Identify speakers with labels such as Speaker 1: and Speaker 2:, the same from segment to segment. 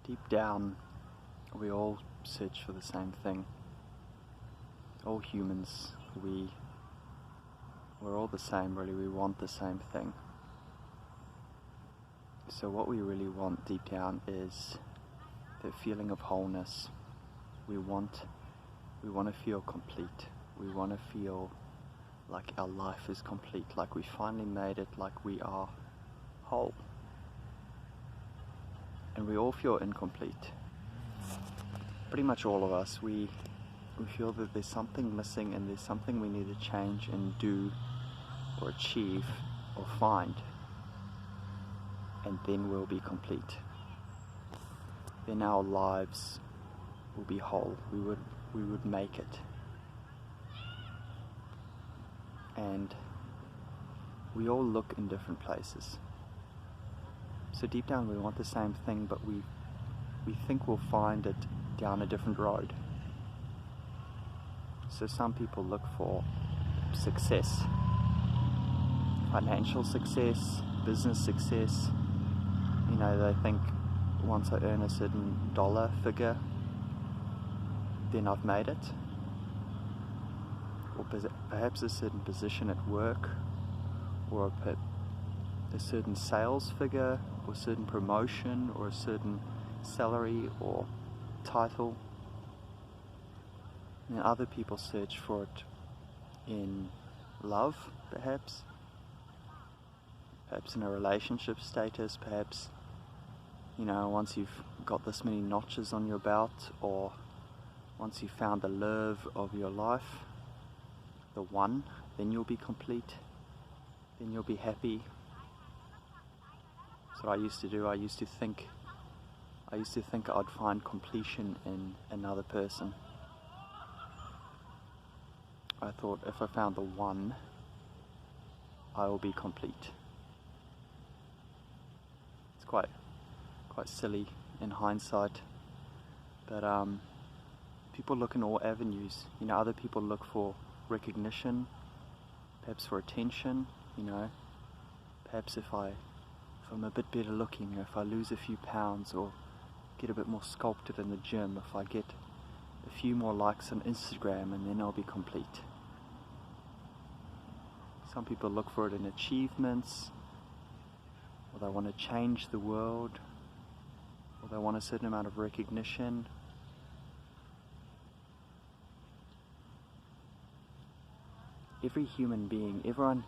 Speaker 1: Deep down, we all search for the same thing. All humans, we're all the same really, we want the same thing. So what we really want deep down is the feeling of wholeness. We want to feel complete. We want to feel like our life is complete, like we finally made it, like we are whole. And we all feel incomplete. Pretty much all of us, we feel that there's something missing and there's something we need to change and do or achieve or find. And then we'll be complete. Then our lives will be whole. We would make it. And we all look in different places. So deep down we want the same thing, but we think we'll find it down a different road. So some people look for success, financial success, business success. They think once I earn a certain dollar figure, then I've made it. Or perhaps a certain position at work, or a certain sales figure, or a certain promotion, or a certain salary or title. And other people search for it in love, perhaps in a relationship status, perhaps, once you've got this many notches on your belt, or once you've found the love of your life, the one, then you'll be complete, then you'll be happy. That's what I used to do. I used to think I'd find completion in another person. I thought if I found the one, I will be complete. It's quite silly in hindsight, but people look in all avenues. Other people look for recognition, perhaps for attention. Perhaps if I'm a bit better looking, if I lose a few pounds or get a bit more sculpted in the gym, if I get a few more likes on Instagram, and then I'll be complete. Some people look for it in achievements, or they want to change the world, or they want a certain amount of recognition. Every human being, everyone,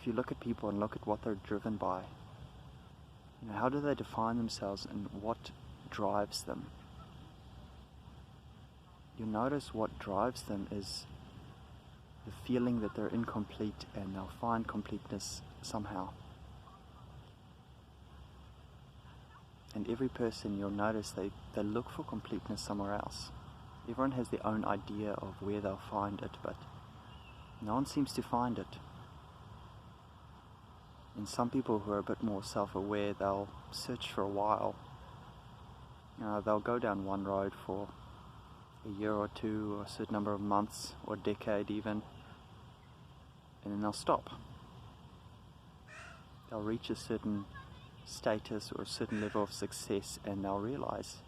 Speaker 1: if you look at people and look at what they're driven by, how do they define themselves and what drives them? You'll notice what drives them is the feeling that they're incomplete, and they'll find completeness somehow. And every person, you'll notice they look for completeness somewhere else. Everyone has their own idea of where they'll find it, but no one seems to find it. And some people who are a bit more self-aware, they'll search for a while. They'll go down one road for a year or two, or a certain number of months, or a decade even, and then they'll stop. They'll reach a certain status or a certain level of success, and they'll realize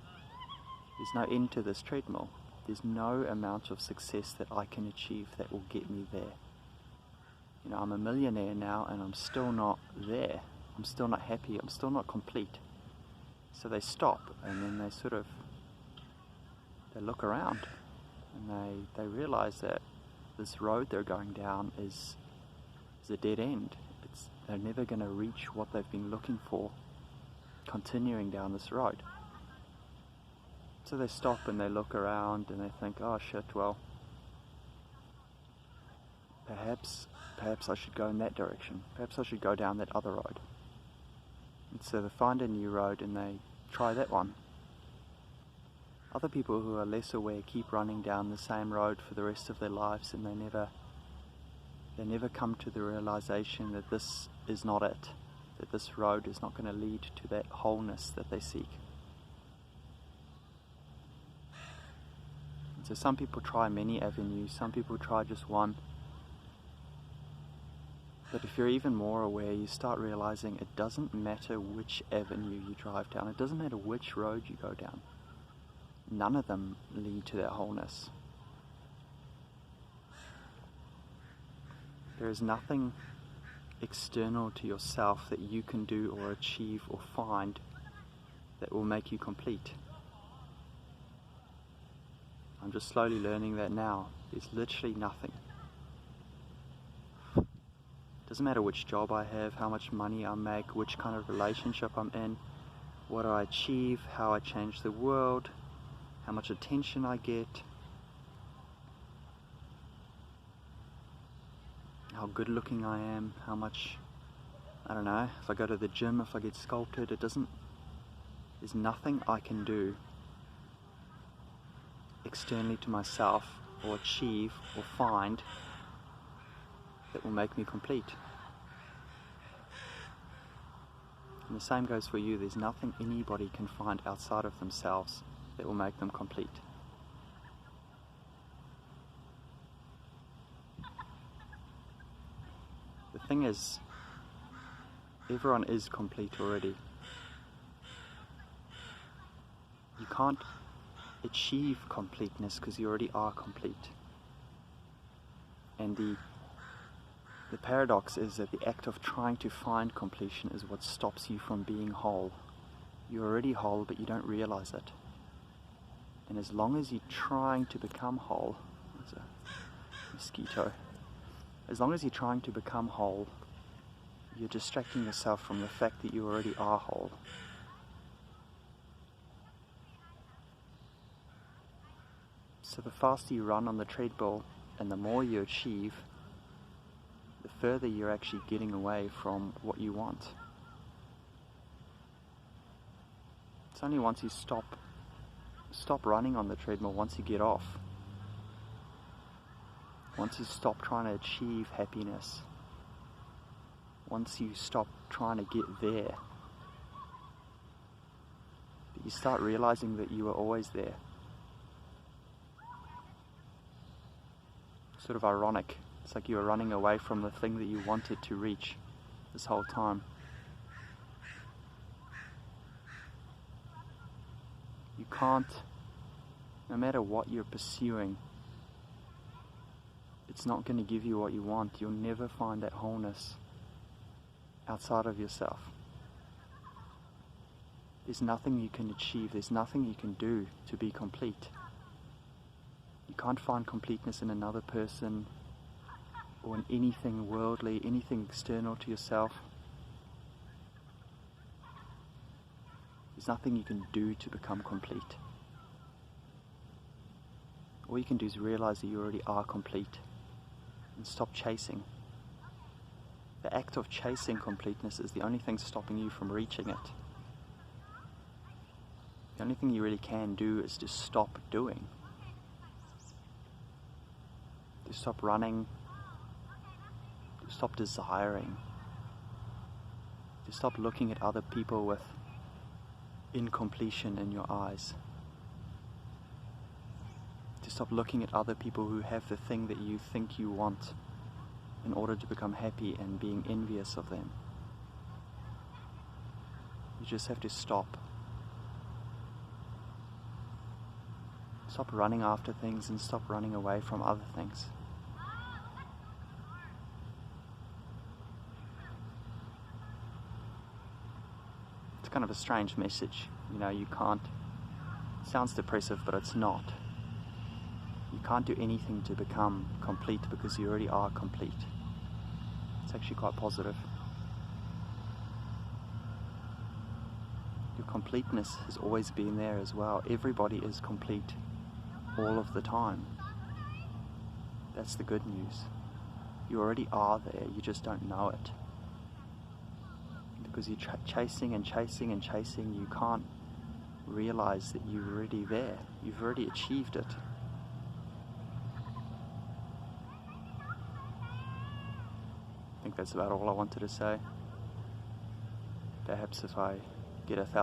Speaker 1: there's no end to this treadmill. There's no amount of success that I can achieve that will get me there. I'm a millionaire now, and I'm still not there. I'm still not happy. I'm still not complete. So they stop, and then they look around, and they realize that this road they're going down is a dead end. They're never going to reach what they've been looking for, continuing down this road. So they stop and they look around and they think, oh shit, well, perhaps I should go in that direction. Perhaps I should go down that other road. And so they find a new road and they try that one. Other people who are less aware keep running down the same road for the rest of their lives, and they never come to the realization that this is not it, that this road is not going to lead to that wholeness that they seek. And so some people try many avenues, some people try just one. But if you're even more aware, you start realizing it doesn't matter which avenue you drive down. It doesn't matter which road you go down. None of them lead to that wholeness. There is nothing external to yourself that you can do or achieve or find that will make you complete. I'm just slowly learning that now. There's literally nothing. Doesn't matter which job I have, how much money I make, which kind of relationship I'm in, what I achieve, how I change the world, how much attention I get, how good looking I am, how much, I don't know, if I go to the gym, if I get sculpted, there's nothing I can do externally to myself or achieve or find that will make me complete. And the same goes for you. There's nothing anybody can find outside of themselves that will make them complete. The thing is, everyone is complete already. You can't achieve completeness because you already are complete. And the paradox is that the act of trying to find completion is what stops you from being whole. You're already whole, but you don't realize it. And as long as you're trying to become whole, there's a mosquito. As long as you're trying to become whole, you're distracting yourself from the fact that you already are whole. So the faster you run on the treadmill and the more you achieve, the further you're actually getting away from what you want. It's only once you stop running on the treadmill, once you get off, once you stop trying to achieve happiness, once you stop trying to get there, that you start realizing that you were always there. Sort of ironic. It's like you were running away from the thing that you wanted to reach this whole time. You can't, no matter what you're pursuing, it's not going to give you what you want. You'll never find that wholeness outside of yourself. There's nothing you can achieve. There's nothing you can do to be complete. You can't find completeness in another person or in anything worldly, anything external to yourself. There's nothing you can do to become complete. All you can do is realize that you already are complete and stop chasing. The act of chasing completeness is the only thing stopping you from reaching it. The only thing you really can do is to stop doing. To stop running, to stop desiring, to stop looking at other people with incompletion in your eyes, to stop looking at other people who have the thing that you think you want in order to become happy and being envious of them. You just have to stop. Stop running after things and stop running away from other things. It's kind of a strange message. You can't, it sounds depressive, but it's not. You can't do anything to become complete because you already are complete. It's actually quite positive. Your completeness has always been there as well. Everybody is complete all of the time. That's the good news. You already are there, you just don't know it. Because you're chasing and chasing and chasing, you can't realize that you're already there. You've already achieved it. I think that's about all I wanted to say. Perhaps if I get 1,000